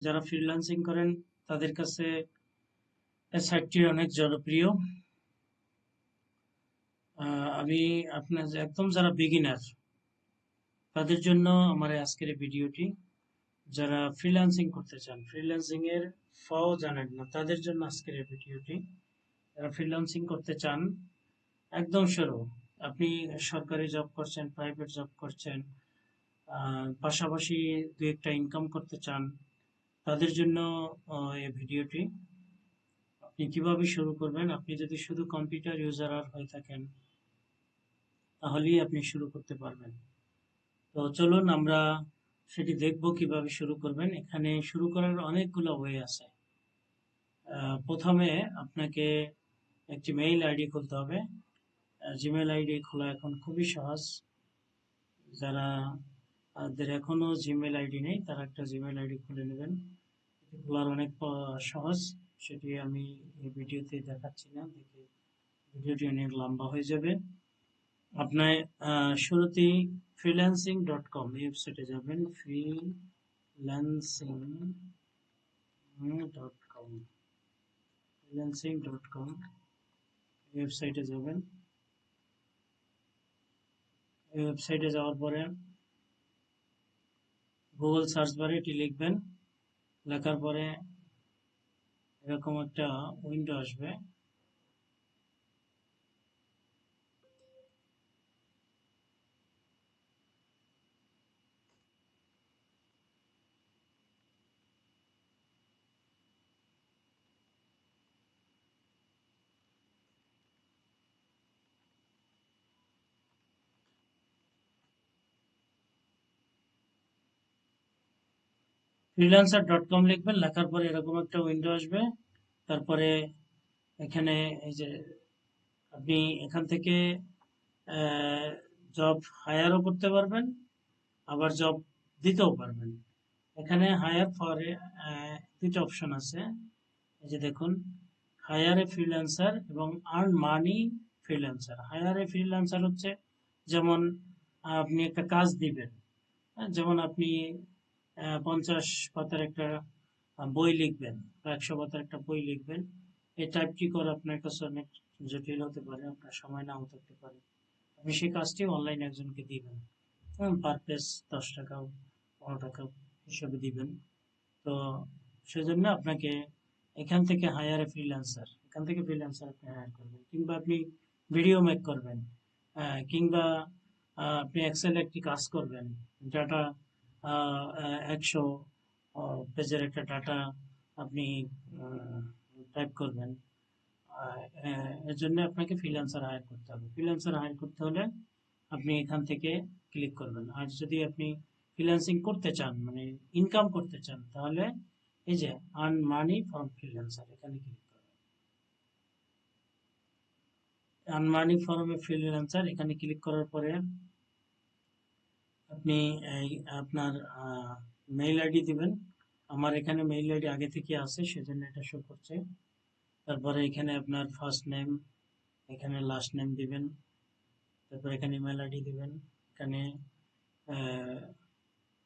যারা ফ্রিল্যান্সিং করেন তাদের কাছে এই সাইটটি অনেক জনপ্রিয়। আমি আপনার একদম যারা বিগিনার তাদের জন্য আমার আজকের এই ভিডিওটি। যারা ফ্রিল্যান্সিং করতে চান, ফ্রিল্যান্সিং এর জানেন না, তাদের জন্য আজকের এই ভিডিওটি। যারা ফ্রিল্যান্সিং করতে চান একদম শুরু, আপনি সরকারি জব করছেন, প্রাইভেট জব করছেন, পাশাপাশি দু একটা ইনকাম করতে চান, তাদের জন্য এই ভিডিওটি। আপনি কিভাবে শুরু করবেন? আপনি যদি শুধু কম্পিউটার ইউজার হয়ে থাকেন তাহলেই আপনি শুরু করতে পারবেন। তো চলুন আমরা সেটি দেখব কিভাবে শুরু করবেন। এখানে শুরু করার অনেকগুলো ওয়ে আছে। প্রথমে আপনাকে একটি মেইল আইডি খুলতে হবে। জিমেল আইডি খোলা এখন খুবই সহজ। যারা যাদের এখনো জিমেল আইডি নেই তারা একটা জিমেল আইডি খুলে নেবেন। এটি খোলার অনেক সহজ। সেটি আমি এই ভিডিওতে দেখাচ্ছি না, দেখে ভিডিওটি অনেক লম্বা হয়ে যাবে। আপনার শুরুতেই freelancing.com এই ওয়েবসাইটে যাবেন। freelancing.com freelancing.com এই ওয়েবসাইটে যাবেন। এই ওয়েবসাইটে যাওয়ার পরে গুগল সার্চ বারে এটি লিখবেন। লেখার পরে এরকম একটা উইন্ডো আসবে। freelancer.com লিখবেন। লেখার পরে এরকম একটা উইন্ডো আসবে। তারপরে এখানে এই যে আপনি এখান থেকে জব হায়ারও করতে পারবেন, আবার জব দিতেও পারবেন। এখানে হায়ার ফরে দুটো অপশন আছে। এই যে দেখুন, হায়ার এ ফ্রিল্যান্সার এবং earn money freelancer. Hire a freelancer হচ্ছে যেমন আপনি একটা কাজ দিবেন, যেমন আপনি 50 পাতার একটা বই লিখবেন বা 100 পাতার একটা বই লিখবেন। এই টাইপটি করা আপনার কাছে অনেক জটিল হতে পারে, আপনার সময় নাও থাকতে পারে। আপনি সেই কাজটি অনলাইনে একজনকে দিবেন, পার পেজ 10 টাকা 15 টাকা হিসাবে দিবেন। তো সেজন্য আপনাকে এখান থেকে হায়ার এ ফ্রিল্যান্সার, এখান থেকে ফ্রিল্যান্সার আপনি হায়ার করবেন। কিংবা আপনি ভিডিও মেক করবেন, কিংবা আপনি এক্সেল একটি কাজ করবেন, ডাটা 100 পেজের একটা ডাটা আপনি টাইপ করবেন। এর জন্য আপনাকে ফ্রিল্যান্সার হায়ার করতে হবে। ফ্রিল্যান্সার হায়ার করতে হলে আপনি এখান থেকে ক্লিক করবেন। আর যদি আপনি ফ্রিল্যান্সিং করতে চান, মানে ইনকাম করতে চান, তাহলে এই যে আর্ন মানি ফ্রম ফ্রিল্যান্সার এখানে ক্লিক করবেন। Earn money from a freelancer এখানে ক্লিক করার পরে আপনি এই আপনার মেইল আইডি দিবেন। আমার এখানে মেইল আইডি আগে থেকে আছে, সেজন্য এটা শো করছে। তারপরে এখানে আপনার ফার্স্ট নেম, এখানে লাস্ট নেম দিবেন। তারপর এখানে ইমেল আইডি দিবেন। এখানে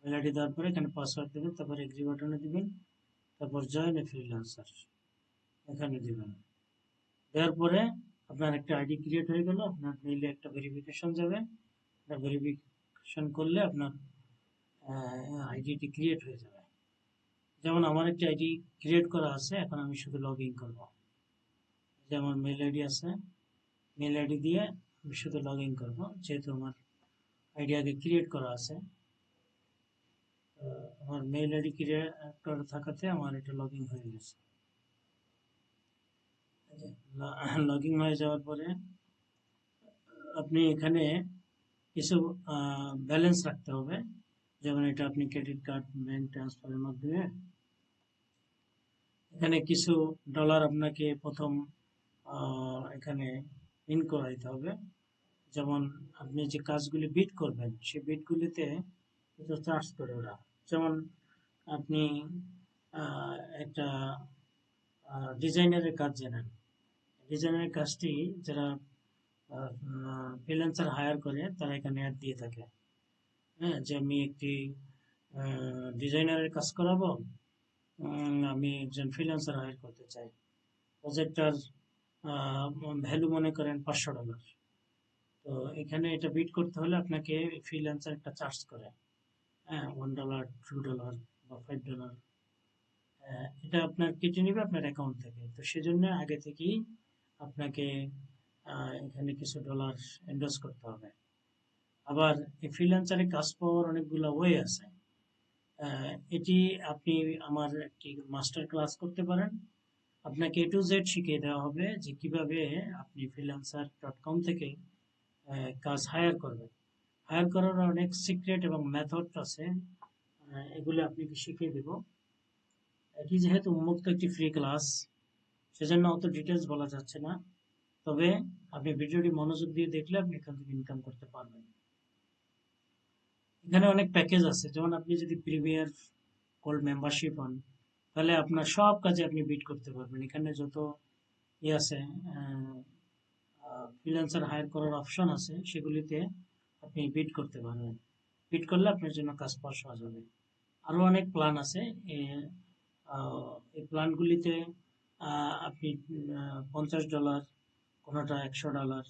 মেল আইডি দেওয়ার পরে এখানে পাসওয়ার্ড দেবেন। তারপর এগ্রি বাটনে দিবেন। তারপর জয়েন এ ফ্রিল্যান্সার এখানে দিবেন। দেওয়ার পরে আপনার একটা আইডি ক্রিয়েট হয়ে গেল। আপনার মেইলে একটা ভেরিফিকেশন যাবে। ভেরিফিকেশন করলে আপনার আইডিটি ক্রিয়েট হয়ে যাবে। যেমন আমার একটা আইডি ক্রিয়েট করা আছে, এখন আমি শুধু লগ ইন করবো। যেমন মেল আইডি আছে, মেল আইডি দিয়ে আমি শুধু লগ ইন করবো, যেহেতু আমার আইডি আগে ক্রিয়েট করা আছে। আমার মেইল আইডি ক্রিয়েট করা থাকাতে আমার এটা লগ ইন হয়ে গেছে। লগ ইন হয়ে যাওয়ার পরে আপনি এখানে কিছু ব্যালেন্স রাখতে হবে। যেমন এটা আপনি ক্রেডিট কার্ড, ব্যাংক ট্রান্সফারের মাধ্যমে এখানে কিছু ডলার আপনাকে প্রথম এখানে ইন করে দিতে হবে। যেমন আপনি যে কাজগুলি বিড করবেন সেই বিডগুলিতে কিছু চার্জ করে ওরা। যেমন আপনি একটা ডিজাইনারের কাজ জানেন, ডিজাইনারের কাজটি যারা ফ্রিল্যান্সার হায়ার করে তারা এখানে অ্যাড দিয়ে থাকে। হ্যাঁ, যে আমি একটি ডিজাইনারের কাজ করাবো, আমি একজন ফ্রিল্যান্সার হায়ার করতে চাই। প্রজেক্টটার ভ্যালু মনে করেন $500। তো এখানে এটা বিট করতে হলে আপনাকে ফ্রিল্যান্সার একটা চার্জ করে, হ্যাঁ, $1, $2 বা $5। এটা আপনার কেটে নেবে আপনার অ্যাকাউন্ট থেকে। তো সেজন্য আগে থেকেই আপনাকে এখানে কিছু ডলার ইনভেস্ট করতে হবে। আবার এই ফ্রিল্যান্সারে কাজ পাওয়ার অনেকগুলো ওয়ে আছে। এটি আপনি আমার একটি মাস্টার ক্লাস করতে পারেন। আপনাকে A to Z শিখিয়ে দেওয়া হবে যে কিভাবে আপনি freelancer.com থেকে কাজ হায়ার করবেন। হায়ার করার অনেক সিক্রেট এবং মেথড আছে, এগুলো আপনাকে শিখিয়ে দেব। এটি যেহেতু উন্মুক্ত একটি ফ্রি ক্লাস, সেজন্য অত ডিটেলস বলা যাচ্ছে না। তবে আপনি ভিডিওটি মনোযোগ দিয়ে দেখলে আপনি এখান থেকে ইনকাম করতে পারবেন। এখানে অনেক প্যাকেজ আছে, যেমন আপনি যদি প্রিমিয়ার গোল্ড মেম্বারশিপ হন, তাহলে আপনার সব কাজে আপনি বিট করতে পারবেন। এখানে যত আছে, ফ্রিল্যান্সার হায়ার করার অপশন আছে, সেগুলিতে আপনি বিড করতে পারবেন। বিড করলে আপনার জন্য কাজ পাওয়া সহজ হবে। আরও অনেক প্ল্যান আছে। এই প্ল্যানগুলিতে আপনি $50, কোনোটা $100,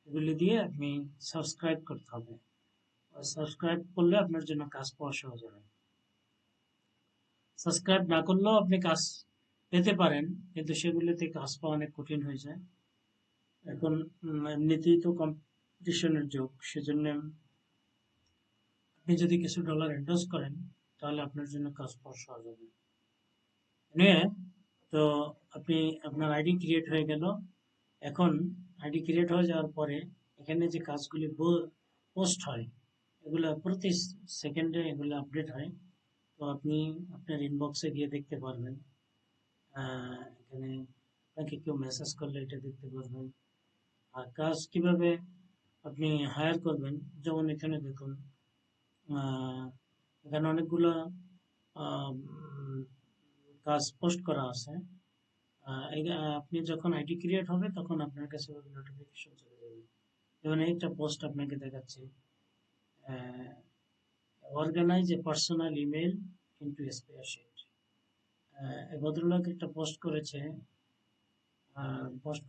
এগুলি দিয়ে আপনি সাবস্ক্রাইব করতে হবে। সাবস্ক্রাইব করলে আপনার জন্য কাজ পাওয়া সহজ হবে। সাবস্ক্রাইব না করলেও আপনি কাজ পেতে পারেন, কিন্তু সেগুলিতে কাজ পাওয়া অনেক কঠিন হয়ে যায়। এখন এমনিতেই তো কম্পিটিশনের যুগ, সেজন্য আপনি যদি কিছু ডলার ইনভেস্ট করেন তাহলে আপনার জন্য কাজ পাওয়া সহজ হবে। নিয়ে তো আপনি আপনার আইডি ক্রিয়েট হয়ে গেল। এখন আইডি ক্রিয়েট হয়ে যাওয়ার পরে এখানে যে কাজগুলি পোস্ট হয়, এগুলো প্রতি সেকেন্ডে এগুলো আপডেট হয়। তো আপনি আপনার ইনবক্সে গিয়ে দেখতে পারবেন। এখানে আপনাকে কেউ মেসেজ করলে এটা দেখতে পারবেন। আর কাজ কিভাবে আপনি হায়ার করবেন, যেমন এখানে দেখুন, এখানে অনেকগুলো কাজ পোস্ট করা আছে। আপনি যখন আইডি ক্রিয়েট হবে তখন আপনার কাছে নোটিফিকেশন চলে যাবে। যেমন একটা পোস্ট আপনাকে দেখাচ্ছি, অর্গানাইজ এ পার্সোনাল ইমেল ইনটু স্প্রেডশিট। এই ভদ্রলোক একটা পোস্ট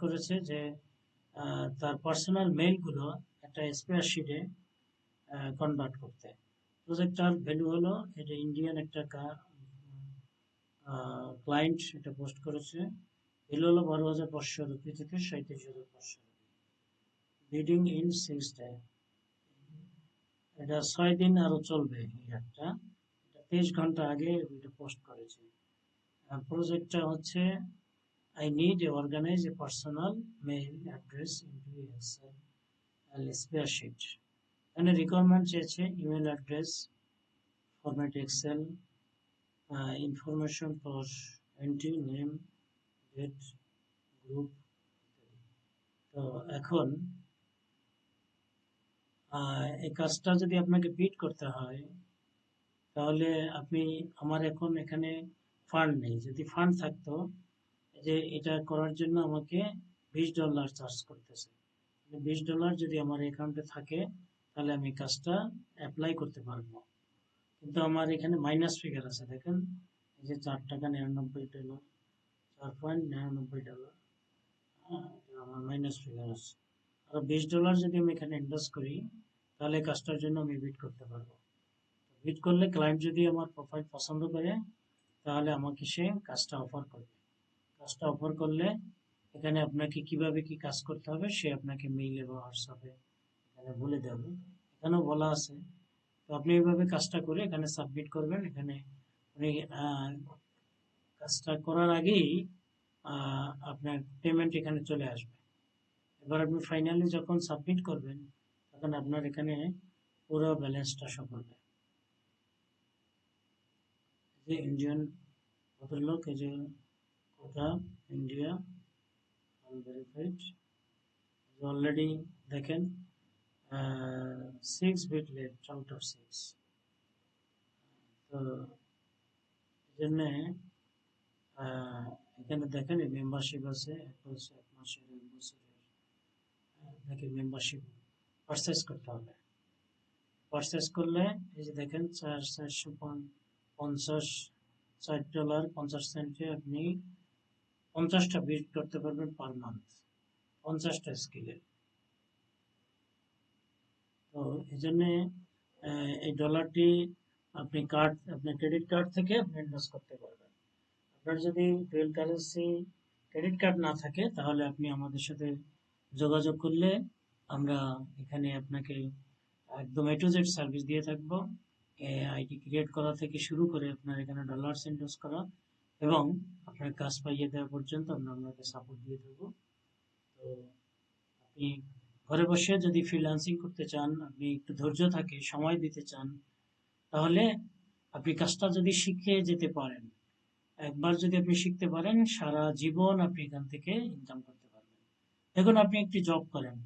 করেছে যে তার পার্সোনাল মেইলগুলো একটা স্প্রেডশিটে কনভার্ট করতে। প্রজেক্টটার ভ্যালু হলো, এটা ইন্ডিয়ান একটা ক্লায়েন্ট এটা পোস্ট করেছে। ভ্যালু হলো ₹12,500 থেকে ₹37,500। Bidding in 6 day. এটা 6 দিন আরো চলবে এই অ্যাডটা। এটা 23 ঘন্টা আগে এটা পোস্ট করেছে। প্রজেক্টটা হচ্ছে I need to organize a personal mail address into a Excel spreadsheet. এখানে রিকোয়ারমেন্ট চেয়েছে email address, format Excel, information for entry, name, date, group. তো এখন এই কাজটা যদি আপনাকে বিট করতে হয়, তাহলে আপনি, আমার এখন এখানে ফান্ড নেই। যদি ফান্ড থাকতো, যে এটা করার জন্য আমাকে $20 চার্জ করতেছে। $20 যদি আমার অ্যাকাউন্টে থাকে তাহলে আমি কাজটা অ্যাপ্লাই করতে পারবো। কিন্তু আমার এখানে মাইনাস ফিগার আছে, দেখেন এই যে $4.99, $4.99, আমার মাইনাস ফিগার আছে। আর $20 যদি আমি এখানে ইনভেস্ট করি তাহলে কাজটার জন্য আমি বিড করতে পারবো। বিড করলে ক্লায়েন্ট যদি আমার প্রোফাইল পছন্দ করে তাহলে আমাকে সে কাজটা অফার করবে। কাজটা অফার করলে এখানে আপনাকে কিভাবে কি কাজ করতে হবে সে আপনাকে মেইলে বা হোয়াটসঅ্যাপে এখানে বলে দেবে। এখানেও বলা আছে। তো আপনি এইভাবে কাজটা করে এখানে সাবমিট করবেন। এখানে উনি কাজটা করার আগেই আপনার পেমেন্ট এখানে চলে আসবে। এবার আপনি ফাইনালি যখন সাবমিট করবেন তখন আপনার এখানে পুরো ব্যালেন্সটা শো করবে। যে ইন্ডিয়ান ভদ্রলোক, এই যে কোটা ইন্ডিয়া আনভেরিফাইড, অলরেডি দেখেন 6 বিট লেট আউট অফ 6। তো এই জন্যে এখানে দেখেন এই মেম্বারশিপ আছে, এক মাসের, 1 বছরের। আপনাকে মেম্বারশিপ পারচেস করতে হবে। পারচেস করলে এই যে দেখেন 450 $4.50 আপনি 50টা বিট করতে পারবেন পার মান্থ, 50টা স্কিলে। তো এই জন্যে এই ডলারটি আপনি আপনার ক্রেডিট কার্ড থেকে আপনি ইনভেস্ট করতে পারবেন। আপনার যদি ডুয়াল কারেন্সি ক্রেডিট কার্ড না থাকে তাহলে আপনি আমাদের সাথে যোগাযোগ করলে আমরা এখানে আপনাকে একদম A to Z সার্ভিস দিয়ে থাকবো। আইডি ক্রিয়েট করা থেকে শুরু করে আপনার এখানে ডলার ইনভেস্ট করা এবং আপনার কাজ পাইয়ে দেওয়া পর্যন্ত আমরা আপনাকে সাপোর্ট দিয়ে দেবো। তো আপনি ঘরে বসে যদি ফ্রিল্যান্সিং করতে চান, আপনি একটু ধৈর্য থাকে সময় দিতে চান, তাহলে আপনি কাজটা যদি শিখে যেতে পারেন, একবার যদি আপনি শিখতে পারেন সারা জীবন আপনি এখান থেকে ইনকাম করতে পারবেন। দেখুন আপনি একটি জব করেন,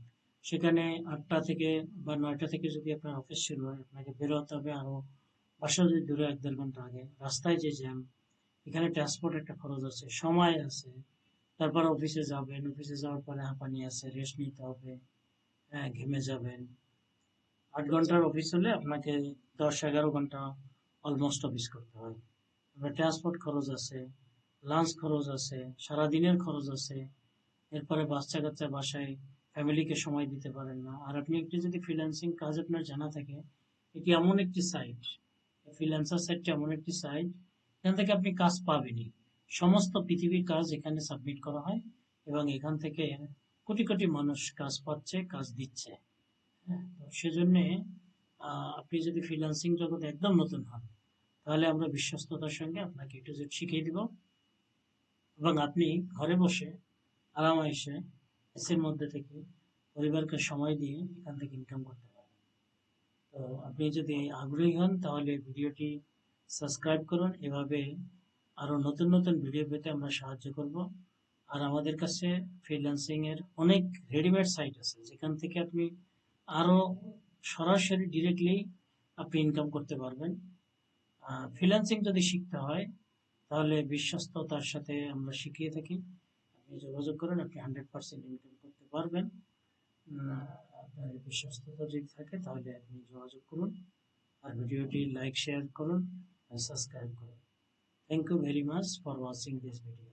সেখানে 8টা থেকে বা 9টা থেকে যদি আপনার অফিস শুরু হয়, আপনাকে বেরোতে হবে আরো বাসা যদি দূরে 1-1.5 ঘন্টা আগে, রাস্তায় যে জ্যাম, এখানে ট্রান্সপোর্ট একটা খরচ আছে, সময় আছে, তারপর অফিসে যাবেন, অফিসে যাওয়ার পরে হাঁপানি আছে, রেস্ট নিতে হবে, হ্যাঁ ঘেমে যাবেন। 8 ঘন্টার অফিস হলে আপনাকে 10-11 ঘন্টা অলমোস্ট অফিস করতে হয়। ট্রান্সপোর্ট খরচ আছে, লাঞ্চ খরচ আছে, সারাদিনের খরচ আছে, এরপরে বাচ্চা কাচ্চা বাসায়, ফ্যামিলিকে সময় দিতে পারেন না। আর আপনি একটি যদি ফ্রিল্যান্সিং কাজ আপনার জানা থাকে, এটি এমন একটি সাইট, ফ্রিল্যান্সার সাইটটি এমন একটি সাইট, এখান থেকে আপনি কাজ পাবেনই। সমস্ত পৃথিবীর কাজ এখানে সাবমিট করা হয় এবং এখান থেকে কোটি কোটি মানুষ কাজ পাচ্ছে, কাজ দিচ্ছে। হ্যাঁ, তো সেজন্যে আপনি যদি ফ্রিল্যান্সিং জগতে একদম নতুন হন, তাহলে আমরা বিশ্বস্ততার সঙ্গে আপনাকে A to Z শিখিয়ে দিব এবং আপনি ঘরে বসে আরামায়েশে এসির মধ্যে থেকে পরিবারকে সময় দিয়ে এখান থেকে ইনকাম করতে পারবেন। তো আপনি যদি আগ্রহী হন তাহলে ভিডিওটি সাবস্ক্রাইব করুন। এভাবে আরো নতুন নতুন ভিডিও পেতে আমরা সাহায্য করব। আর আমাদের কাছে ফ্রিল্যান্সিং এর অনেক রেডিমেড সাইট আছে, যেখান থেকে আপনি আরো সরাসরি ডিরেক্টলি আপনি ইনকাম করতে পারবেন। ফ্রিল্যান্সিং যদি শিখতে হয় তাহলে বিশ্বস্ততার সাথে আমরা শিখিয়ে থাকি। আপনি যোগাযোগ করেন, আপনি 100% ইনকাম করতে পারবেন। আপনার বিশ্বস্ততা যদি থাকে তাহলে আপনি যোগাযোগ করুন আর ভিডিওটি লাইক শেয়ার করুন আর সাবস্ক্রাইব করুন। Thank you very much for watching this video.